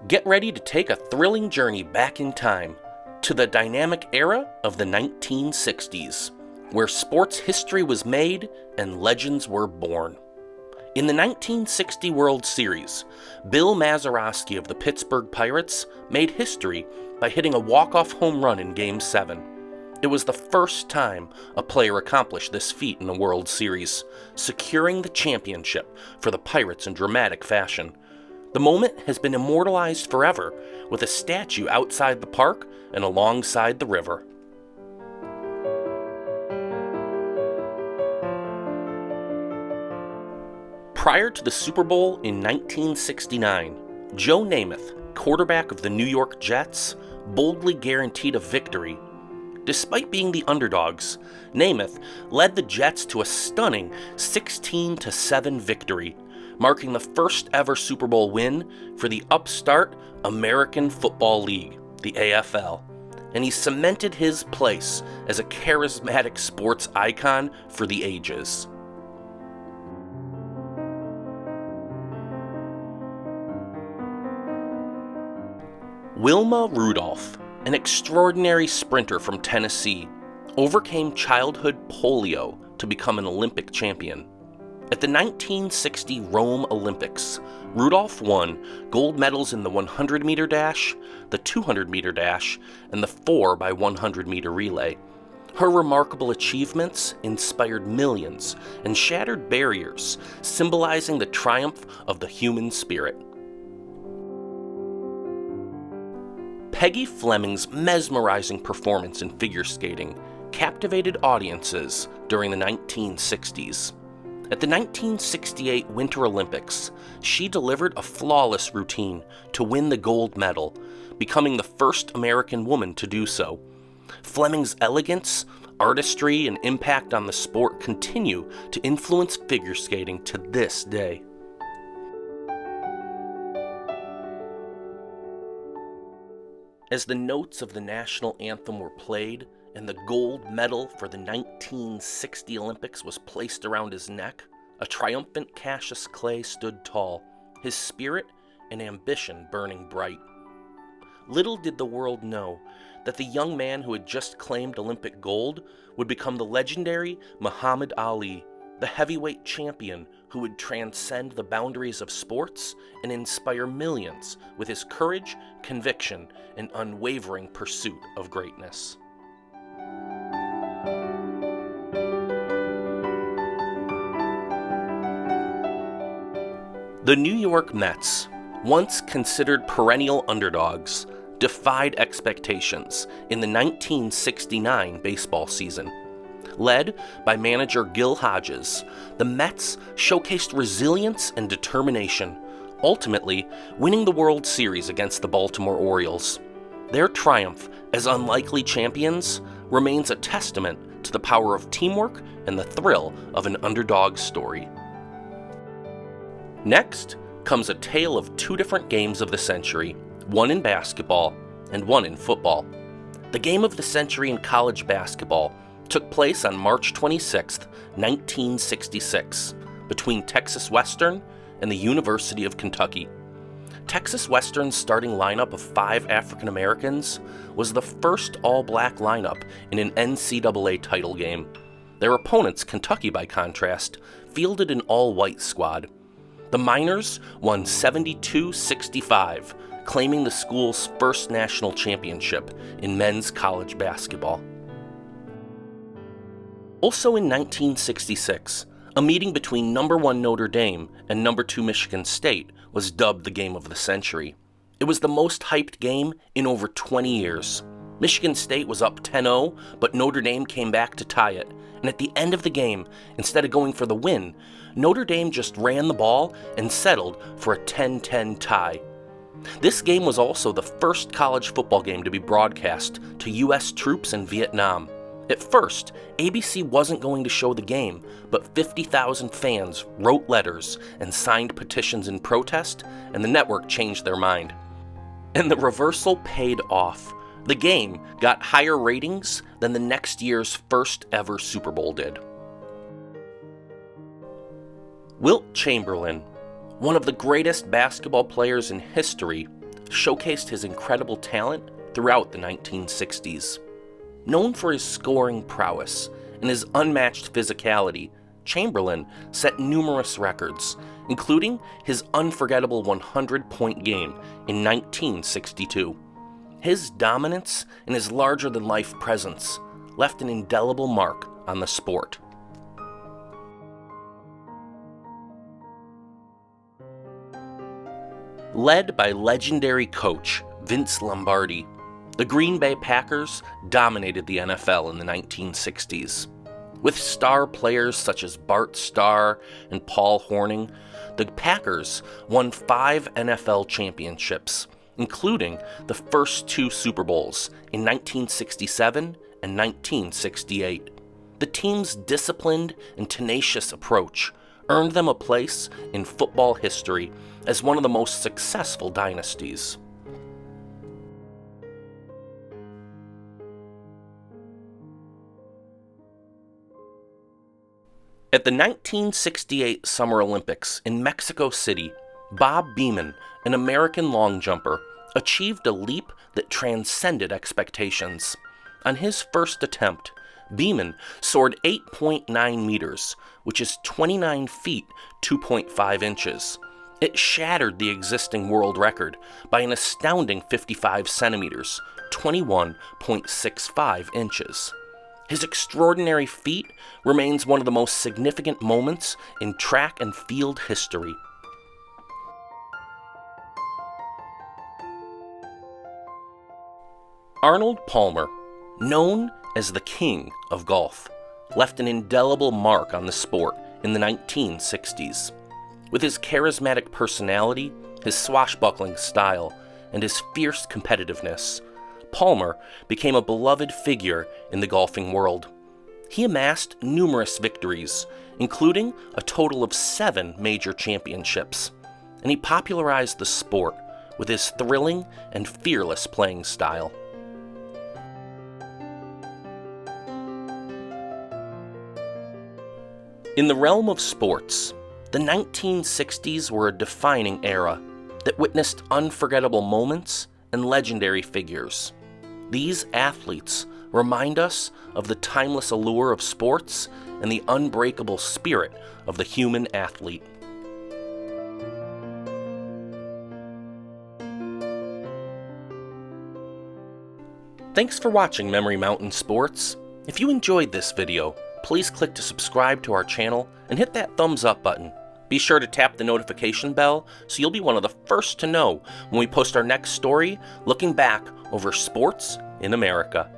Get ready to take a thrilling journey back in time to the dynamic era of the 1960s, where sports history was made and legends were born. In the 1960 World Series, Bill Mazeroski of the Pittsburgh Pirates made history by hitting a walk-off home run in Game 7. It was the first time a player accomplished this feat in a World Series, securing the championship for the Pirates in dramatic fashion. The moment has been immortalized forever, with a statue outside the park and alongside the river. Prior to the Super Bowl in 1969, Joe Namath, quarterback of the New York Jets, boldly guaranteed a victory. Despite being the underdogs, Namath led the Jets to a stunning 16-7 victory, marking the first ever Super Bowl win for the upstart American Football League, the AFL, and he cemented his place as a charismatic sports icon for the ages. Wilma Rudolph, an extraordinary sprinter from Tennessee, overcame childhood polio to become an Olympic champion. At the 1960 Rome Olympics, Rudolph won gold medals in the 100-meter dash, the 200-meter dash, and the 4x100-meter relay. Her remarkable achievements inspired millions and shattered barriers, symbolizing the triumph of the human spirit. Peggy Fleming's mesmerizing performance in figure skating captivated audiences during the 1960s. At the 1968 Winter Olympics, she delivered a flawless routine to win the gold medal, becoming the first American woman to do so. Fleming's elegance, artistry, and impact on the sport continue to influence figure skating to this day. As the notes of the national anthem were played and the gold medal for the 1960 Olympics was placed around his neck, a triumphant Cassius Clay stood tall, his spirit and ambition burning bright. Little did the world know that the young man who had just claimed Olympic gold would become the legendary Muhammad Ali, the heavyweight champion who would transcend the boundaries of sports and inspire millions with his courage, conviction, and unwavering pursuit of greatness. The New York Mets, once considered perennial underdogs, defied expectations in the 1969 baseball season. Led by manager Gil Hodges, the Mets showcased resilience and determination, ultimately winning the World Series against the Baltimore Orioles. Their triumph as unlikely champions remains a testament to the power of teamwork and the thrill of an underdog story. Next comes a tale of two different games of the century, one in basketball and one in football. The game of the century in college basketball took place on March 26, 1966, between Texas Western and the University of Kentucky. Texas Western's starting lineup of 5 African Americans was the first all-black lineup in an NCAA title game. Their opponents, Kentucky by contrast, fielded an all-white squad. The Miners won 72-65, claiming the school's first national championship in men's college basketball. Also in 1966, a meeting between number 1 Notre Dame and number 2 Michigan State was dubbed the game of the century. It was the most hyped game in over 20 years. Michigan State was up 10-0, but Notre Dame came back to tie it. And at the end of the game, instead of going for the win, Notre Dame just ran the ball and settled for a 10-10 tie. This game was also the first college football game to be broadcast to U.S. troops in Vietnam. At first, ABC wasn't going to show the game, but 50,000 fans wrote letters and signed petitions in protest, and the network changed their mind. And the reversal paid off. The game got higher ratings than the next year's first ever Super Bowl did. Wilt Chamberlain, one of the greatest basketball players in history, showcased his incredible talent throughout the 1960s. Known for his scoring prowess and his unmatched physicality, Chamberlain set numerous records, including his unforgettable 100-point game in 1962. His dominance and his larger-than-life presence left an indelible mark on the sport. Led by legendary coach Vince Lombardi, the Green Bay Packers dominated the NFL in the 1960s. With star players such as Bart Starr and Paul Hornung, the Packers won 5 NFL championships, including the first 2 Super Bowls in 1967 and 1968. The team's disciplined and tenacious approach earned them a place in football history as one of the most successful dynasties. At the 1968 Summer Olympics in Mexico City, Bob Beamon, an American long jumper, achieved a leap that transcended expectations. On his first attempt, Beamon soared 8.9 meters, which is 29 feet 2.5 inches. It shattered the existing world record by an astounding 55 centimeters, 21.65 inches. His extraordinary feat remains one of the most significant moments in track and field history. Arnold Palmer, known as the King of Golf, left an indelible mark on the sport in the 1960s. With his charismatic personality, his swashbuckling style, and his fierce competitiveness, Palmer became a beloved figure in the golfing world. He amassed numerous victories, including a total of 7 major championships, and he popularized the sport with his thrilling and fearless playing style. In the realm of sports, the 1960s were a defining era that witnessed unforgettable moments and legendary figures. These athletes remind us of the timeless allure of sports and the unbreakable spirit of the human athlete. Thanks for watching Memory Mountain Sports. If you enjoyed this video, please click to subscribe to our channel and hit that thumbs up button. Be sure to tap the notification bell so you'll be one of the first to know when we post our next story looking back over sports in America.